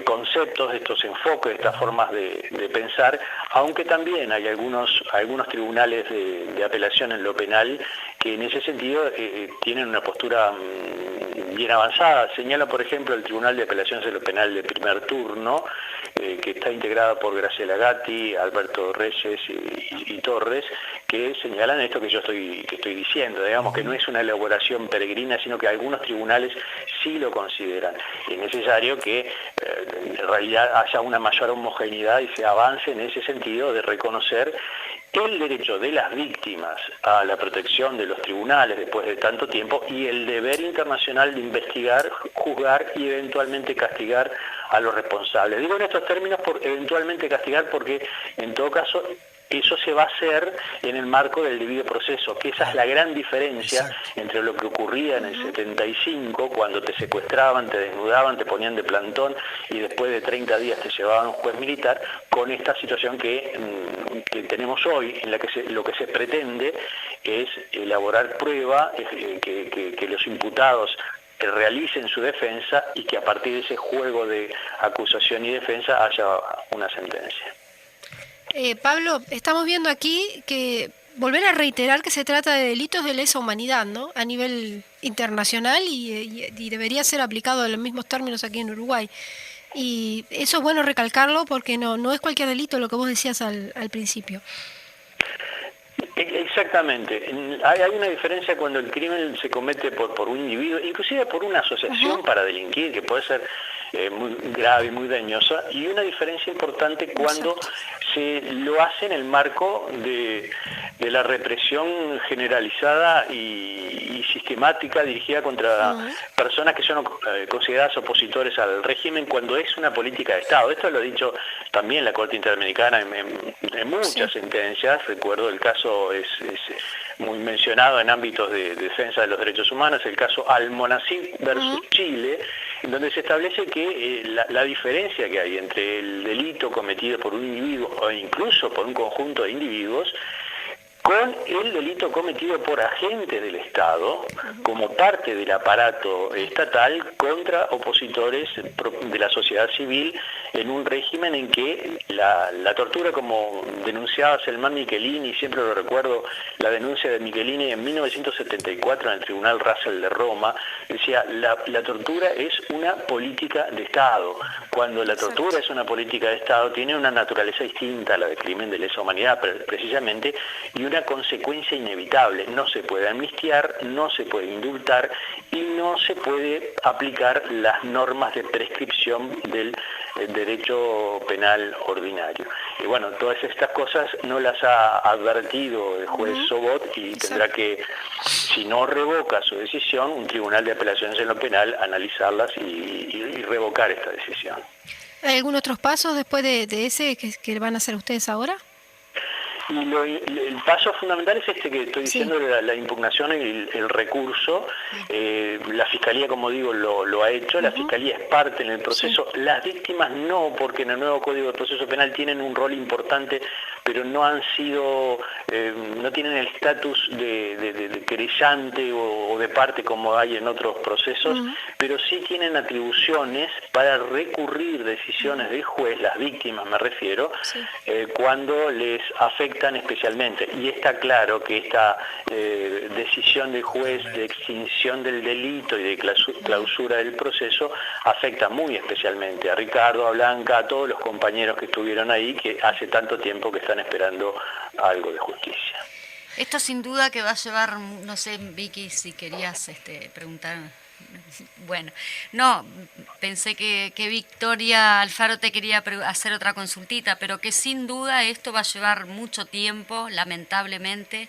conceptos, de estos enfoques, de estas formas de pensar, aunque también hay algunos tribunales de apelación en lo penal que en ese sentido tienen una postura bien avanzada. Señala, por ejemplo, el Tribunal de Apelaciones en lo Penal de primer turno, que está integrada por Graciela Gatti, Alberto Reyes y Torres, que señalan esto que yo estoy diciendo, digamos, que no es una elaboración peregrina, sino que algunos tribunales sí lo consideran. Es necesario que en realidad haya una mayor homogeneidad y se avance en ese sentido de reconocer el derecho de las víctimas a la protección de los tribunales después de tanto tiempo y el deber internacional de investigar, juzgar y eventualmente castigar a los responsables. Digo en estos términos por eventualmente castigar porque en todo caso eso se va a hacer en el marco del debido proceso, que esa es la gran diferencia entre lo que ocurría en el 75, cuando te secuestraban, te desnudaban, te ponían de plantón y después de 30 días te llevaban a un juez militar, con esta situación que tenemos hoy, en la que lo que se pretende es elaborar prueba, que los imputados realicen su defensa y que a partir de ese juego de acusación y defensa haya una sentencia. Pablo, estamos viendo aquí que volver a reiterar que se trata de delitos de lesa humanidad, ¿no? A nivel internacional y debería ser aplicado en los mismos términos aquí en Uruguay. Y eso es bueno recalcarlo porque no es cualquier delito, lo que vos decías al principio. Exactamente. Hay una diferencia cuando el crimen se comete por un individuo, inclusive por una asociación para delinquir, que puede ser muy grave y muy dañosa, y una diferencia importante cuando se lo hace en el marco de la represión generalizada y sistemática dirigida contra personas que son consideradas opositores al régimen cuando es una política de Estado. Esto lo ha dicho también la Corte Interamericana en muchas sentencias. Recuerdo el caso es muy mencionado en ámbitos de defensa de los derechos humanos, el caso Almonacid versus Chile, en donde se establece que la diferencia que hay entre el delito cometido por un individuo o incluso por un conjunto de individuos con el delito cometido por agentes del Estado como parte del aparato estatal contra opositores de la sociedad civil en un régimen en que la tortura, como denunciaba Selman Michelini, siempre lo recuerdo, la denuncia de Michelini en 1974 en el Tribunal Russell de Roma, decía, la tortura es una política de Estado. Cuando la tortura es una política de Estado, tiene una naturaleza distinta a la del crimen de lesa humanidad, precisamente, y una consecuencia inevitable. No se puede amnistiar, no se puede indultar y no se puede aplicar las normas de prescripción del derecho penal ordinario. Y bueno, todas estas cosas no las ha advertido el juez Sobot y tendrá que, si no revoca su decisión, un tribunal de apelaciones en lo penal analizarlas y revocar esta decisión. ¿Hay algún otros pasos después de ese que van a hacer ustedes ahora? Y el paso fundamental es este que estoy diciendo, la impugnación y el recurso. La Fiscalía, como digo, lo ha hecho. La Fiscalía es parte en el proceso. Las víctimas no, porque en el nuevo Código de Proceso Penal tienen un rol importante, pero no han sido, no tienen el estatus de querellante o de parte como hay en otros procesos, pero sí tienen atribuciones para recurrir decisiones del juez, las víctimas me refiero, cuando les afectan especialmente. Y está claro que esta decisión del juez de extinción del delito y de clausura del proceso afecta muy especialmente a Ricardo, a Blanca, a todos los compañeros que estuvieron ahí, que hace tanto tiempo que están esperando algo de justicia. Esto sin duda que va a llevar, no sé, Vicky, si querías preguntar. Bueno, no, pensé que Victoria Alfaro te quería hacer otra consultita, pero que sin duda esto va a llevar mucho tiempo, lamentablemente.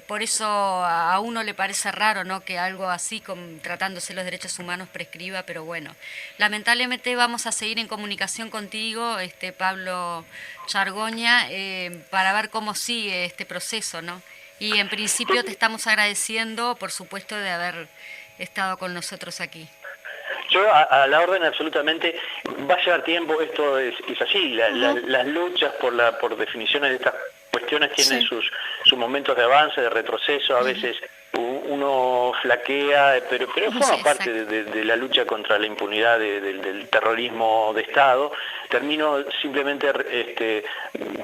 Por eso a uno le parece raro, ¿no?, que algo así, tratándose los derechos humanos, prescriba, pero bueno, lamentablemente vamos a seguir en comunicación contigo, Pablo Chargoña, para ver cómo sigue este proceso, ¿no? Y en principio te estamos agradeciendo, por supuesto, de haber estado con nosotros aquí. Yo a la orden absolutamente, va a llevar tiempo, esto es así, las luchas por definiciones de estas cuestiones tienen sus momentos de avance, de retroceso, a veces uno flaquea, pero forma parte de la lucha contra la impunidad del terrorismo de Estado. Termino simplemente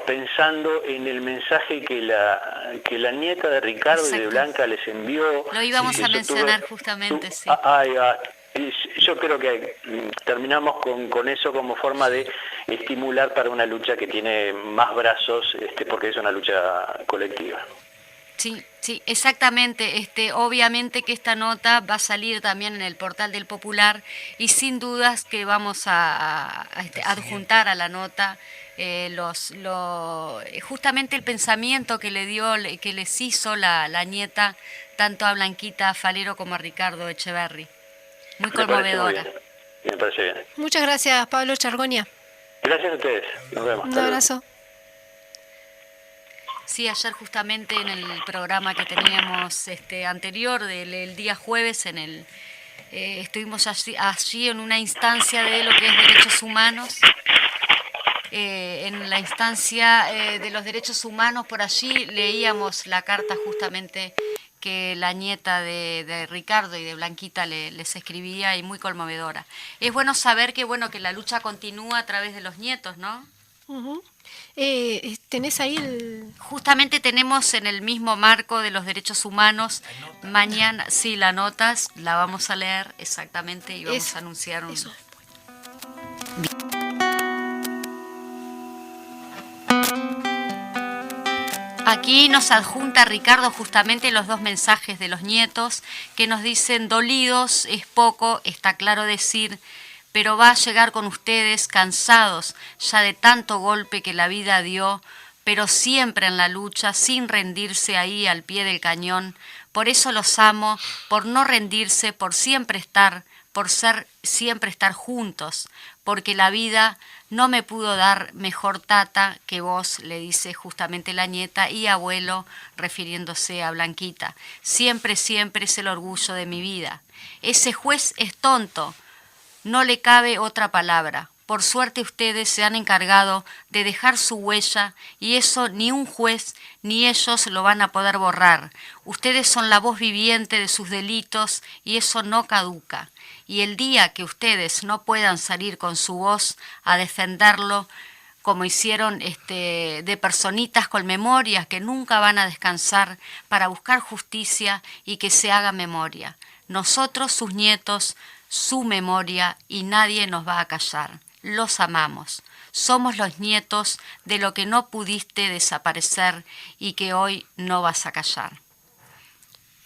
pensando en el mensaje que la nieta de Ricardo y de Blanca les envió. Lo íbamos a mencionar justamente, sí. Yo creo que terminamos con eso como forma de estimular para una lucha que tiene más brazos, porque es una lucha colectiva. Sí, exactamente. Obviamente que esta nota va a salir también en el portal del Popular y sin dudas que vamos a adjuntar a la nota justamente el pensamiento que les hizo la nieta tanto a Blanquita Falero como a Ricardo Echeverri. Muy conmovedora. Me parece bien. Muchas gracias, Pablo Chargoña. Gracias a ustedes. Nos vemos. Un abrazo. Sí, ayer justamente en el programa que teníamos anterior, del día jueves, estuvimos allí en una instancia de lo que es derechos humanos. En la instancia de los derechos humanos, por allí leíamos la carta justamente que la nieta de Ricardo y de Blanquita les escribía, y muy conmovedora. Es bueno saber que la lucha continúa a través de los nietos, ¿no? ¿Tenés ahí Justamente tenemos en el mismo marco de los derechos humanos, mañana, sí, la nota, la vamos a leer exactamente y vamos a anunciar un... Eso. Aquí nos adjunta Ricardo justamente los dos mensajes de los nietos que nos dicen: dolidos es poco, está claro decir, pero va a llegar con ustedes cansados ya de tanto golpe que la vida dio, pero siempre en la lucha, sin rendirse ahí al pie del cañón. Por eso los amo, por no rendirse, por siempre estar, siempre estar juntos, porque la vida no me pudo dar mejor tata que vos, le dice justamente la nieta, y abuelo, refiriéndose a Blanquita. Siempre, siempre es el orgullo de mi vida. Ese juez es tonto, no le cabe otra palabra. Por suerte ustedes se han encargado de dejar su huella y eso ni un juez ni ellos lo van a poder borrar. Ustedes son la voz viviente de sus delitos y eso no caduca. Y el día que ustedes no puedan salir con su voz a defenderlo, como hicieron de personitas con memorias que nunca van a descansar para buscar justicia y que se haga memoria. Nosotros, sus nietos, su memoria, y nadie nos va a callar. Los amamos. Somos los nietos de lo que no pudiste desaparecer y que hoy no vas a callar.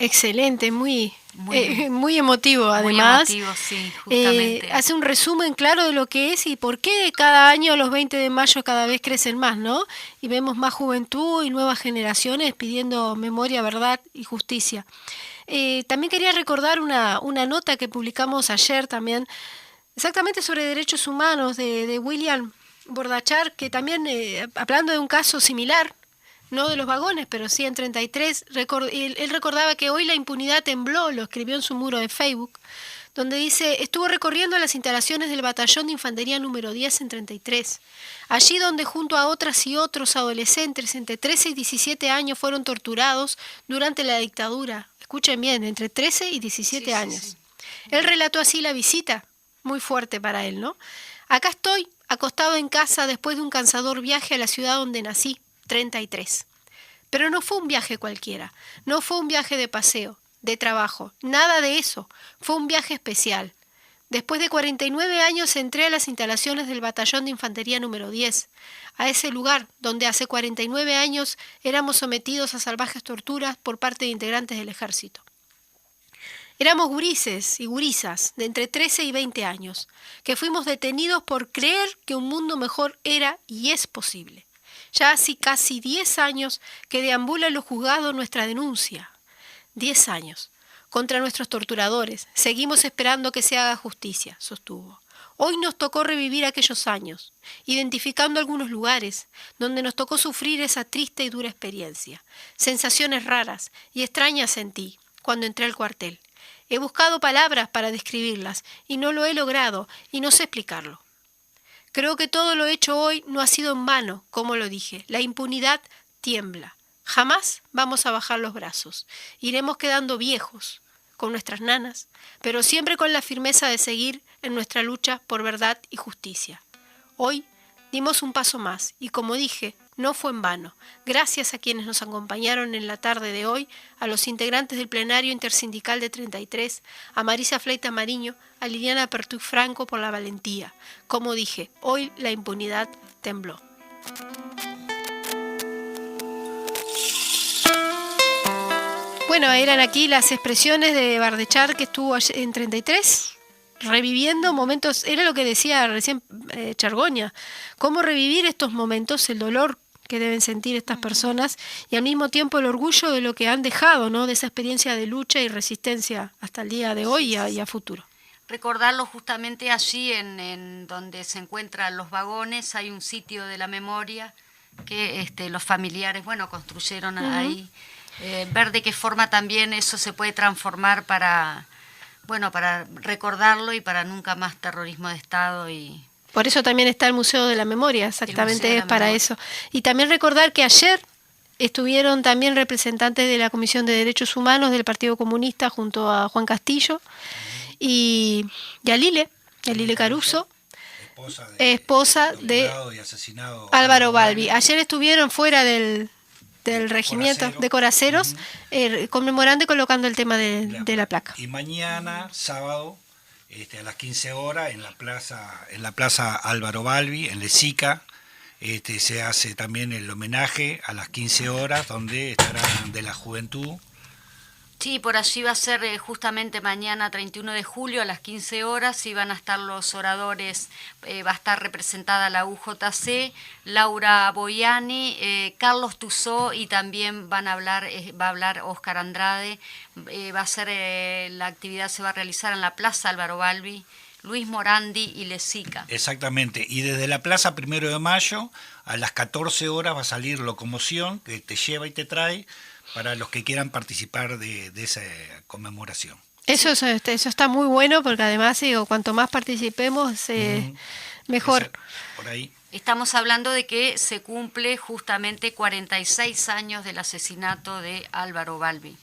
Excelente, muy emotivo además. Muy emotivo, sí, justamente. Hace un resumen claro de lo que es y por qué cada año los 20 de mayo cada vez crecen más, ¿no? Y vemos más juventud y nuevas generaciones pidiendo memoria, verdad y justicia. También quería recordar una nota que publicamos ayer también, exactamente sobre derechos humanos de William Bordachar, que también, hablando de un caso similar, no de los vagones, pero sí en 33. Él recordaba que hoy la impunidad tembló, lo escribió en su muro de Facebook, donde dice: estuvo recorriendo las instalaciones del batallón de infantería número 10 en 33. Allí donde junto a otras y otros adolescentes entre 13 y 17 años fueron torturados durante la dictadura. Escuchen bien, entre 13 y 17 años. Sí. Él relató así la visita, muy fuerte para él, ¿no? Acá estoy, acostado en casa después de un cansador viaje a la ciudad donde nací, 33. Pero no fue un viaje cualquiera, no fue un viaje de paseo, de trabajo, nada de eso, fue un viaje especial. Después de 49 años entré a las instalaciones del batallón de infantería número 10, a ese lugar donde hace 49 años éramos sometidos a salvajes torturas por parte de integrantes del ejército. Éramos gurises y gurisas de entre 13 y 20 años, que fuimos detenidos por creer que un mundo mejor era y es posible. Ya hace casi 10 años que deambula en los juzgados nuestra denuncia. 10 años. Contra nuestros torturadores. Seguimos esperando que se haga justicia, sostuvo. Hoy nos tocó revivir aquellos años, identificando algunos lugares donde nos tocó sufrir esa triste y dura experiencia. Sensaciones raras y extrañas sentí cuando entré al cuartel. He buscado palabras para describirlas y no lo he logrado y no sé explicarlo. Creo que todo lo hecho hoy no ha sido en vano, como lo dije. La impunidad tiembla. Jamás vamos a bajar los brazos. Iremos quedando viejos con nuestras nanas, pero siempre con la firmeza de seguir en nuestra lucha por verdad y justicia. Hoy dimos un paso más y, como dije, no fue en vano. Gracias a quienes nos acompañaron en la tarde de hoy, a los integrantes del plenario intersindical de 33, a Marisa Fleita Mariño, a Liliana Pertug Franco por la valentía. Como dije, hoy la impunidad tembló. Bueno, eran aquí las expresiones de Bardechar, que estuvo en 33, reviviendo momentos, era lo que decía recién Chargoña, cómo revivir estos momentos, el dolor que deben sentir estas personas y al mismo tiempo el orgullo de lo que han dejado, ¿no? De esa experiencia de lucha y resistencia hasta el día de hoy y a futuro. Recordarlo justamente allí en donde se encuentran los vagones, hay un sitio de la memoria que los familiares, construyeron ahí. Ver de qué forma también eso se puede transformar para recordarlo y para nunca más terrorismo de Estado. Y por eso también está el Museo de la Memoria, exactamente es para eso. Y también recordar que ayer estuvieron también representantes de la Comisión de Derechos Humanos del Partido Comunista junto a Juan Castillo y a Lile Caruso, esposa de Álvaro Balbi. Ayer estuvieron fuera del regimiento de Coraceros, conmemorando y colocando el tema de la placa. Y mañana, sábado, a las 15 horas, en la plaza Álvaro Balbi, en Lezica, se hace también el homenaje a las 15 horas, donde estarán de la juventud. Sí, por allí va a ser justamente mañana 31 de julio a las 15 horas y van a estar los oradores, va a estar representada la UJC, Laura Boiani, Carlos Tuzó y también va a hablar Óscar Andrade. Va a ser la actividad se va a realizar en la Plaza Álvaro Balbi, Luis Morandi y Lezica. Exactamente, y desde la Plaza 1 de Mayo a las 14 horas va a salir Locomoción, que te lleva y te trae, para los que quieran participar de esa conmemoración. Eso está muy bueno, porque además, cuanto más participemos, mejor. Por ahí. Estamos hablando de que se cumple justamente 46 años del asesinato de Álvaro Balbi.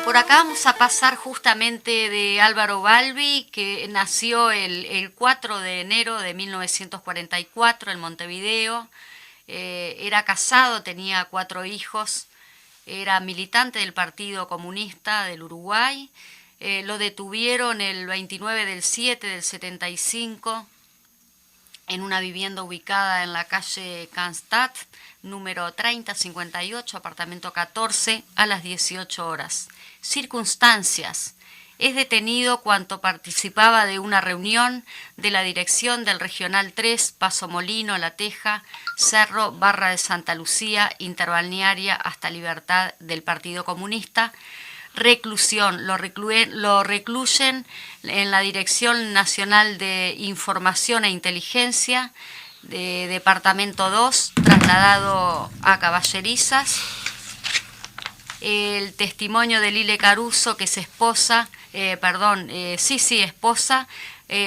Por acá vamos a pasar justamente de Álvaro Balbi, que nació el 4 de enero de 1944 en Montevideo. Era casado, tenía 4 hijos, era militante del Partido Comunista del Uruguay. Lo detuvieron el 29 del 7 del 75 en una vivienda ubicada en la calle Cannstatt, número 3058, apartamento 14, a las 18 horas. Circunstancias. Es detenido cuanto participaba de una reunión de la dirección del Regional 3, Paso Molino, La Teja, Cerro, Barra de Santa Lucía, Interbalnearia hasta Libertad del Partido Comunista. Reclusión, lo recluyen en la Dirección Nacional de Información e Inteligencia, de Departamento 2, trasladado a Caballerizas. El testimonio de Lile Caruso, que es esposa, esposa,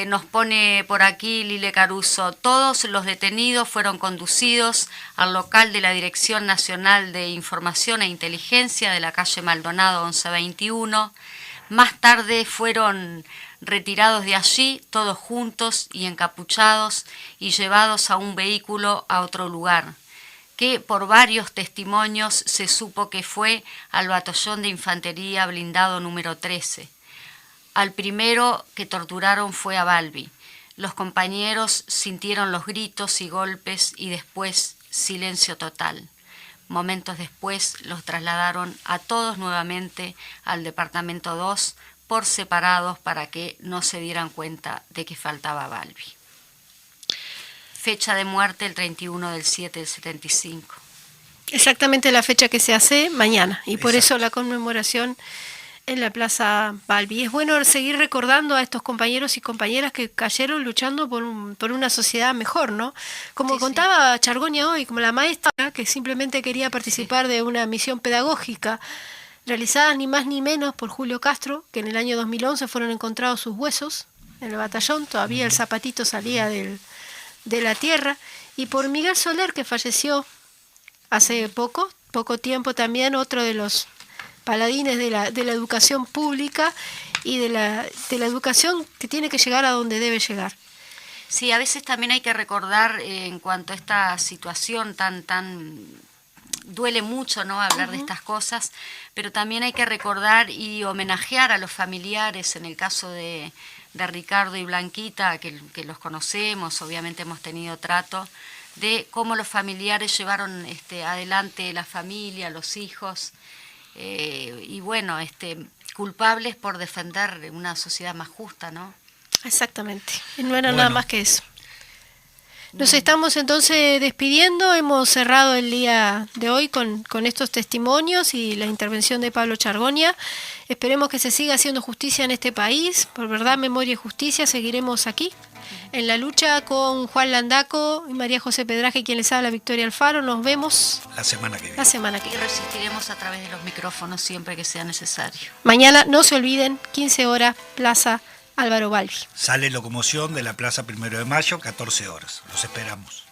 nos pone por aquí Lile Caruso: todos los detenidos fueron conducidos al local de la Dirección Nacional de Información e Inteligencia de la calle Maldonado 1121. Más tarde fueron retirados de allí, todos juntos y encapuchados, y llevados a un vehículo a otro lugar, que por varios testimonios se supo que fue al batallón de infantería blindado número 13. Al primero que torturaron fue a Balbi. Los compañeros sintieron los gritos y golpes y después silencio total. Momentos después los trasladaron a todos nuevamente al Departamento 2 por separados para que no se dieran cuenta de que faltaba Balbi. Fecha de muerte el 31/7 del 75. Exactamente la fecha que se hace mañana, y por eso la conmemoración en la Plaza Balbi. Es bueno seguir recordando a estos compañeros y compañeras que cayeron luchando por una sociedad mejor, ¿no? Como contaba Chargoña hoy, como la maestra que simplemente quería participar de una misión pedagógica realizada ni más ni menos por Julio Castro, que en el año 2011 fueron encontrados sus huesos en el batallón, todavía el zapatito salía de la tierra, y por Miguel Soler, que falleció hace poco tiempo también, otro de los paladines de la educación pública y de la educación que tiene que llegar a donde debe llegar. Sí, a veces también hay que recordar en cuanto a esta situación tan duele mucho, ¿no?, hablar de estas cosas, pero también hay que recordar y homenajear a los familiares, en el caso de Ricardo y Blanquita, que los conocemos, obviamente hemos tenido trato, de cómo los familiares llevaron adelante la familia, los hijos, y bueno, culpables por defender una sociedad más justa, ¿no? Exactamente, no era nada más que eso. Nos estamos entonces despidiendo, hemos cerrado el día de hoy con estos testimonios y la intervención de Pablo Chargoña. Esperemos que se siga haciendo justicia en este país, por verdad, memoria y justicia. Seguiremos aquí en la lucha con Juan Landaco y María José Pedraje, quien les habla, Victoria Alfaro. Nos vemos la semana que viene. Y resistiremos a través de los micrófonos siempre que sea necesario. Mañana, no se olviden, 15 horas, Plaza Álvaro Balbi. Sale locomoción de la Plaza 1 de Mayo, 14 horas. Los esperamos.